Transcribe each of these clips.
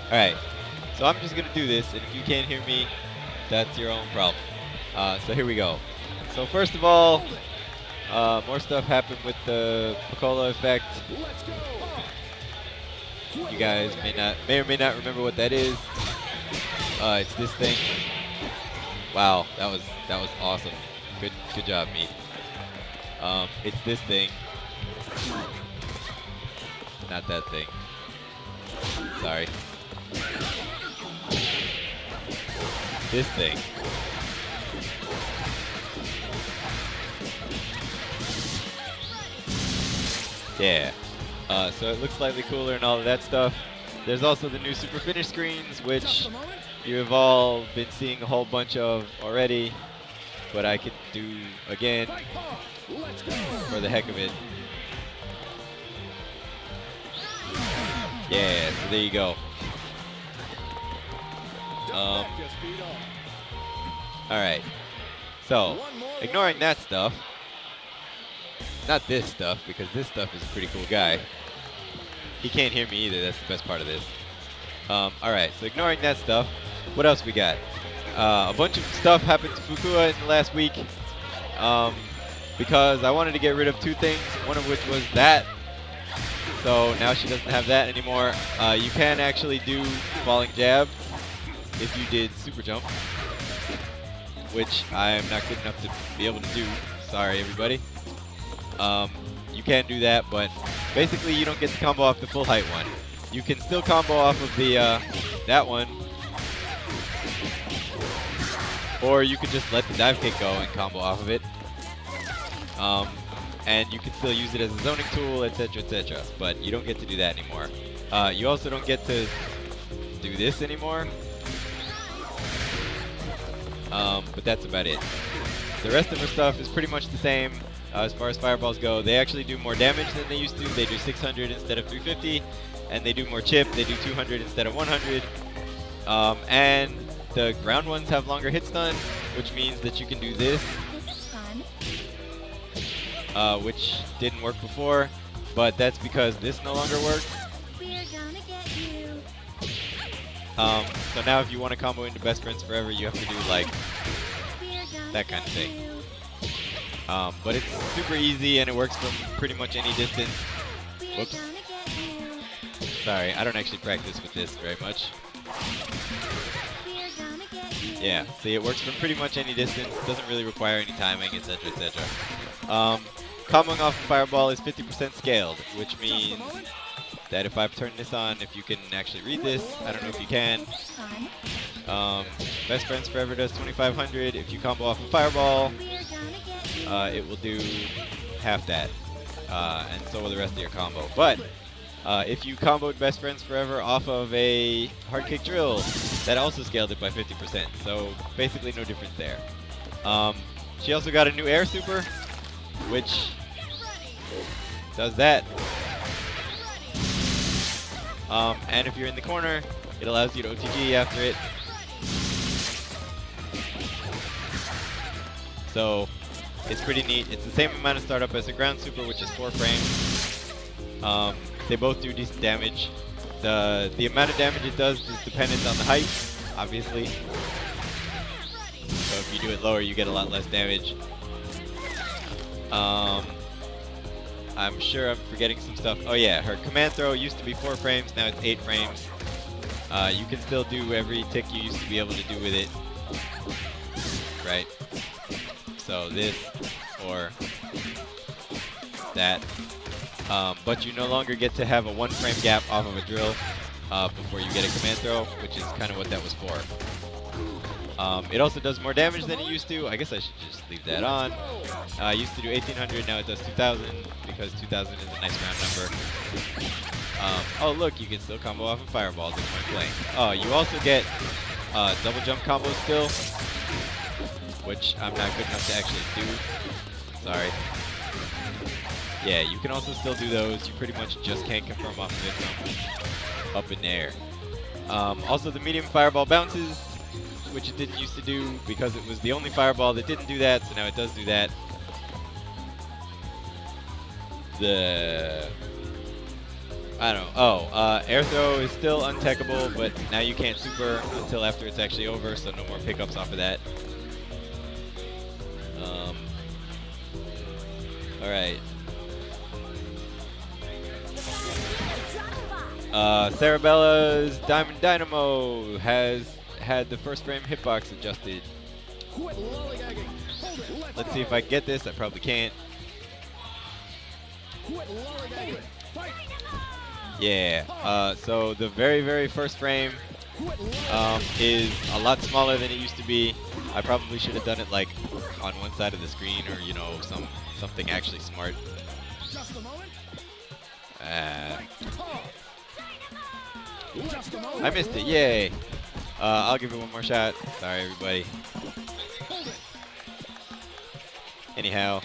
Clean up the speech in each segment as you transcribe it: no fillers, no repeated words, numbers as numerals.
Alright, so I'm just going to do this, and if you can't hear me, that's your own problem. So here we go. So first of all, more stuff happened with the Piccolo effect. You guys may or may not remember what that is. It's this thing. Wow, that was awesome. Good job, me. It's this thing. Not that thing. Sorry. This thing. Yeah. So it looks slightly cooler and all of that stuff. There's also the new Super Finish screens, which you have all been seeing a whole bunch of already, but I could do again for the heck of it. Yeah, so there you go. Alright. So, ignoring that stuff, not this stuff, because this stuff is a pretty cool guy. He can't hear me either, that's the best part of this. Alright, so ignoring that stuff, what else we got? A bunch of stuff happened to Fukua in the last week, because I wanted to get rid of two things, one of which was that. So now she doesn't have that anymore. You can actually do falling jab if you did super jump, which I am not good enough to be able to do. Sorry, everybody. You can do that, but basically you don't get to combo off the full height one. You can still combo off of the that one, or you could just let the dive kick go and combo off of it. And you can still use it as a zoning tool, etc., etc. But you don't get to do that anymore. You also don't get to do this anymore. But that's about it. The rest of her stuff is pretty much the same as far as fireballs go. They actually do more damage than they used to. They do 600 instead of 350, and they do more chip. They do 200 instead of 100. And the ground ones have longer hit stun, which means that you can do this. Which didn't work before, but that's because this no longer works. So now if you want to combo into Best Friends Forever, you have to do like that kind of thing. But it's super easy and it works from pretty much any distance. Whoops. Sorry, I don't actually practice with this very much. Yeah, see, it works from pretty much any distance, doesn't really require any timing, etc., etc. Comboing off a fireball is 50% scaled, which means that if I turn this on, if you can actually read this, I don't know if you can. Best Friends Forever does 2500. If you combo off a fireball, it will do half that, and so will the rest of your combo. But if you comboed Best Friends Forever off of a hard kick drill, that also scaled it by 50%. So basically no difference there. She also got a new air super, which does that. And if you're in the corner, it allows you to OTG after it. So it's pretty neat. It's the same amount of startup as the ground super, which is 4 frames. They both do decent damage. The amount of damage it does is dependent on the height, obviously. So if you do it lower, you get a lot less damage. I'm sure I'm forgetting some stuff. Oh yeah, her command throw used to be 4 frames, now it's 8 frames. You can still do every tick you used to be able to do with it. Right? So this, or that. But you no longer get to have a 1 frame gap off of a drill before you get a command throw, which is kind of what that was for. It also does more damage than it used to. I guess I should just leave that on. Used to do 1800, now it does 2000, because 2000 is a nice round number. Oh look, you can still combo off of fireballs at point blank. Oh, you also get double jump combos still, which I'm not good enough to actually do. Sorry. Yeah, you can also still do those. You pretty much just can't confirm off of it from up in the air. Also, the medium fireball bounces, which it didn't used to do because it was the only fireball that didn't do that, so now it does do that. I don't know. Oh, air throw is still untechable, but now you can't super until after it's actually over, so no more pickups off of that. All right. Cerebella's Diamond Dynamo has had the first frame hitbox adjusted. Let's see if I can get this. I probably can't. Yeah. So the very, very first frame is a lot smaller than it used to be. I probably should have done it like on one side of the screen, or you know, something actually smart. I missed it. Yay. I'll give it one more shot. Sorry, everybody. Anyhow.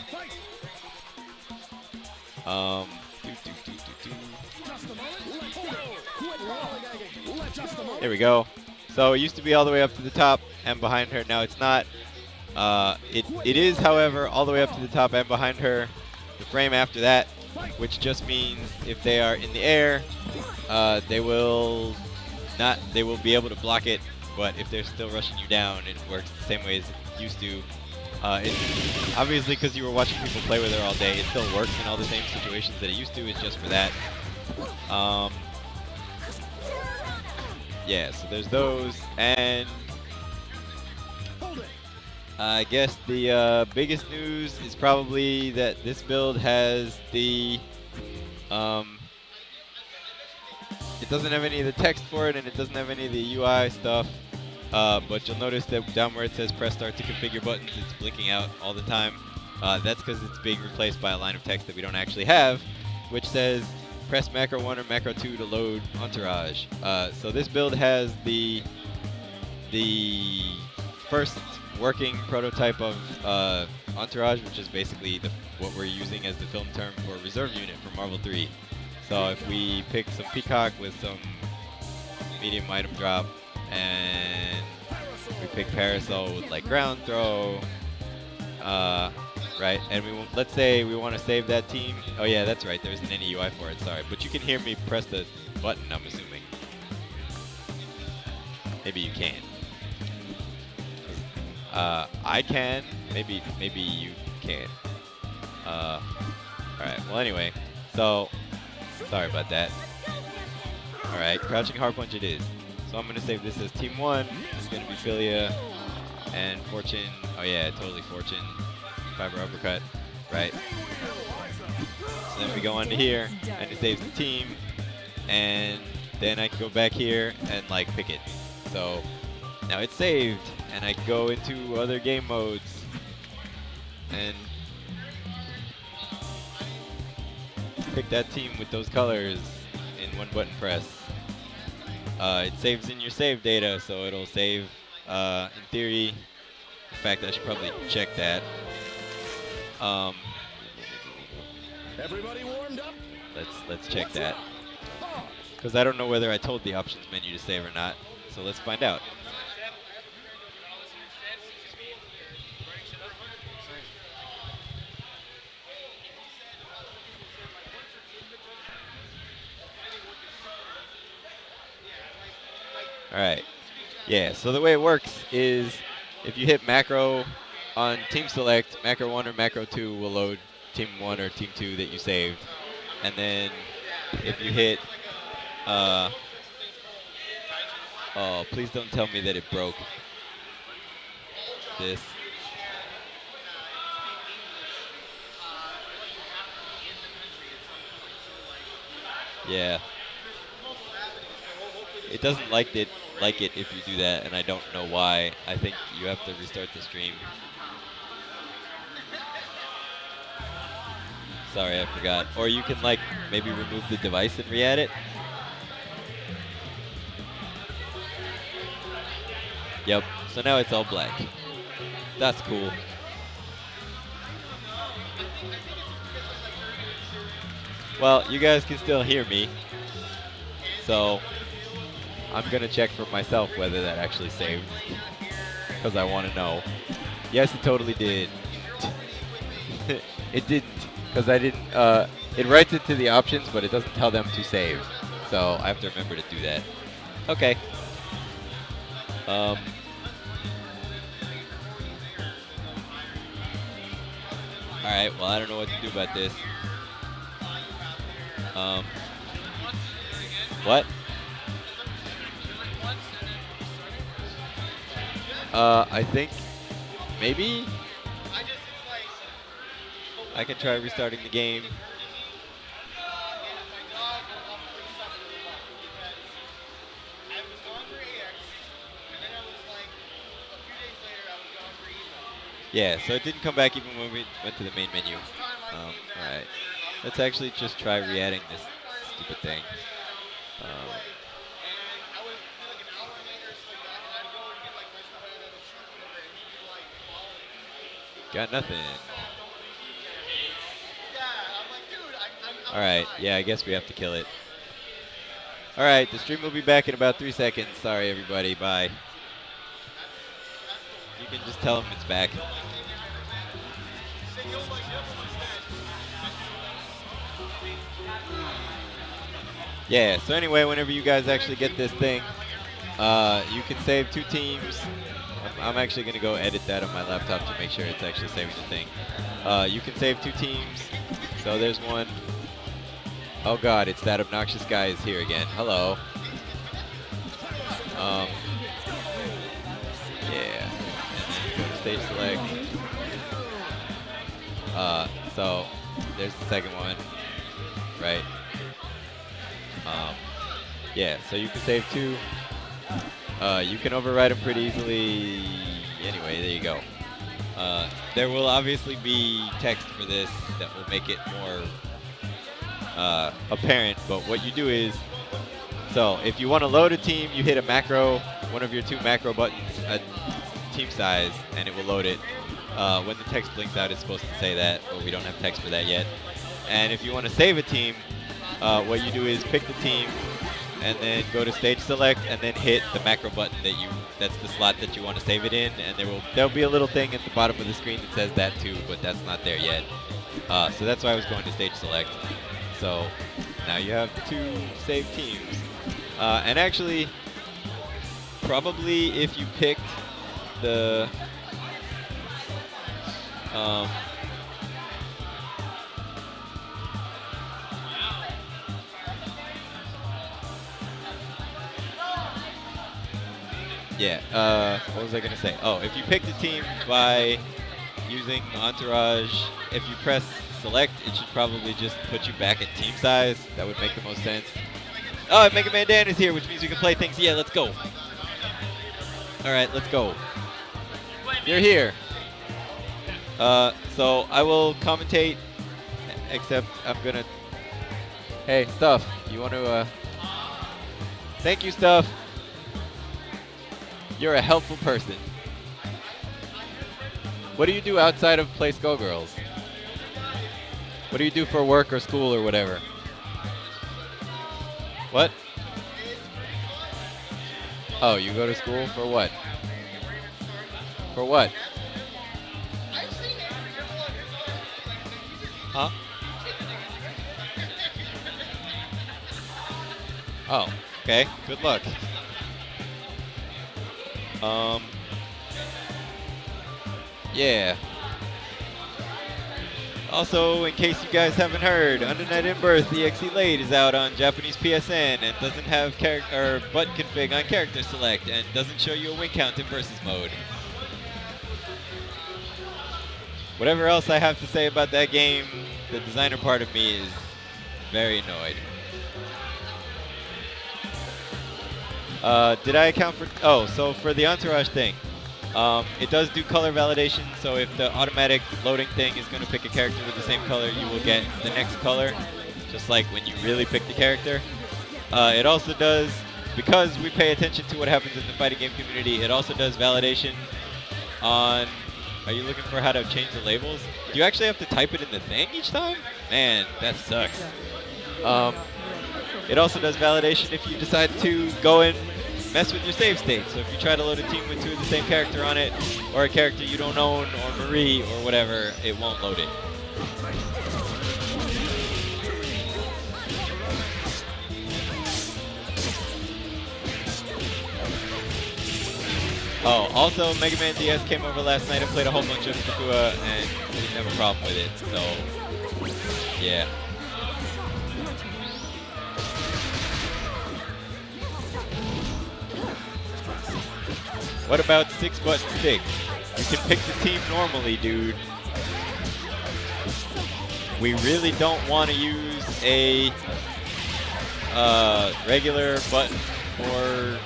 There we go. So it used to be all the way up to the top and behind her. Now it's not. It is, however, all the way up to the top and behind her. The frame after that, which just means if they are in the air, they will be able to block it. But if they're still rushing you down, it works the same way as it used to. Obviously, because you were watching people play with her all day, it still works in all the same situations that it used to. It's just for that. Yeah, so there's those, and I guess the biggest news is probably that this build has the it doesn't have any of the text for it, and it doesn't have any of the UI stuff. But you'll notice that down where it says press start to configure buttons, it's blinking out all the time. That's because it's being replaced by a line of text that we don't actually have, which says press macro 1 or macro 2 to load Entourage. So this build has the first working prototype of Entourage, which is basically what we're using as the film term for reserve unit for Marvel 3. So if we pick some Peacock with some medium item drop, and we pick Parasol with like ground throw, right? And let's say we want to save that team. Oh yeah, that's right. There isn't any UI for it. Sorry, but you can hear me press the button. I'm assuming. Maybe you can. I can. Maybe you can. All right. Well, anyway. So sorry about that. All right. Crouching hard punch it is. So I'm going to save this as Team 1. It's going to be Philia and Fortune. Oh yeah, totally Fortune. Fiber uppercut. Right. So then we go on to here, and it saves the team. And then I can go back here and like pick it. So now it's saved, and I can go into other game modes. And pick that team with those colors in one button press. It saves in your save data, so it'll save, in theory. In fact, I should probably check that. Everybody warmed up? Let's check that. Because I don't know whether I told the options menu to save or not. So let's find out. Alright, yeah, so the way it works is if you hit macro on team select, macro 1 or macro 2 will load team 1 or team 2 that you saved. And then if you hit, oh, please don't tell me that it broke this. Yeah. It doesn't like it if you do that, and I don't know why. I think you have to restart the stream. Sorry, I forgot. Or you can like maybe remove the device and re-add it. Yep. So now it's all black. That's cool. Well, you guys can still hear me. So I'm going to check for myself whether that actually saved, because I want to know. Yes, it totally did. It didn't. because I didn't. It writes it to the options, but it doesn't tell them to save. So I have to remember to do that. Okay. All right. Well, I don't know what to do about this. What? I think maybe I can try restarting the game. Yeah, so it didn't come back even when we went to the main menu. Alright. Let's actually just try re-adding this stupid thing. Got nothing. Alright, yeah, I guess we have to kill it. Alright, the stream will be back in about 3 seconds. Sorry, everybody. Bye. You can just tell them it's back. Yeah, so anyway, whenever you guys actually get this thing, you can save 2 teams. I'm actually going to go edit that on my laptop to make sure it's actually saving the thing. You can save 2 teams. So there's one. Oh god, it's that obnoxious guy is here again. Hello. Yeah. And then go to stage select. So there's the second one. Right. Yeah, so you can save 2. You can override them pretty easily. Anyway, there you go. There will obviously be text for this that will make it more apparent, but what you do is, so if you want to load a team, you hit a macro, one of your 2 macro buttons at team size, and it will load it. When the text blinks out, it's supposed to say that, but we don't have text for that yet. And if you want to save a team, what you do is pick the team, and then go to stage select, and then hit the macro button that's the slot that you want to save it in, and there'll be a little thing at the bottom of the screen that says that too, but that's not there yet. So that's why I was going to stage select. So now you have 2 saved teams. And actually, probably if you picked the what was I going to say? Oh, if you pick the team by using Entourage, if you press select, it should probably just put you back at team size. That would make the most sense. Oh, Mega Man Dan is here, which means we can play things. Yeah, let's go. All right, let's go. You're here. So I will commentate, except I'm going to... Hey, Stuff, you want to... Thank you, Stuff. You're a helpful person. What do you do outside of Play Skullgirls? What do you do for work or school or whatever? What? Oh, you go to school for what? For what? Huh? Oh, okay. Good luck. Yeah. Also, in case you guys haven't heard, Under Night in Birth EXE Late is out on Japanese PSN and doesn't have button config on character select and doesn't show you a win count in versus mode. Whatever else I have to say about that game, the designer part of me is very annoyed. Did I account for... Oh, so for the Entourage thing, it does do color validation, so if the automatic loading thing is going to pick a character with the same color, you will get the next color, just like when you really pick the character. It also does, because we pay attention to what happens in the fighting game community, it also does validation on... Are you looking for how to change the labels? Do you actually have to type it in the thing each time? Man, that sucks. It also does validation if you decide to go and mess with your save state. So if you try to load a team with 2 of the same character on it, or a character you don't own, or Marie, or whatever, it won't load it. Oh, also Mega Man DS came over last night and played a whole bunch of Fukua and didn't have a problem with it. So, yeah. What about 6-button 6? You can pick the team normally, dude. We really don't want to use a regular button for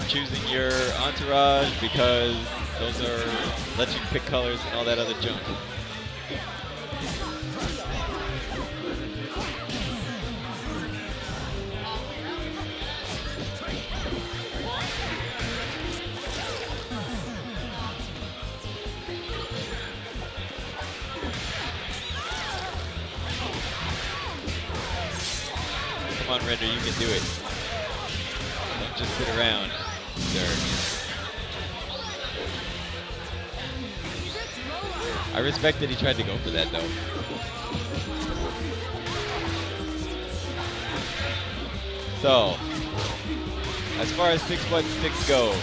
choosing your entourage because those are let you pick colors and all that other junk. Come on, Render, you can do it. Don't just sit around, sir. I respect that he tried to go for that, though. So, as far as 6-button sticks go,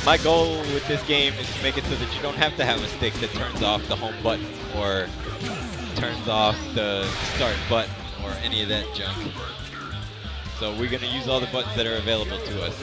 my goal with this game is to make it so that you don't have to have a stick that turns off the home button or turns off the start button or any of that junk. So we're going to use all the buttons that are available to us.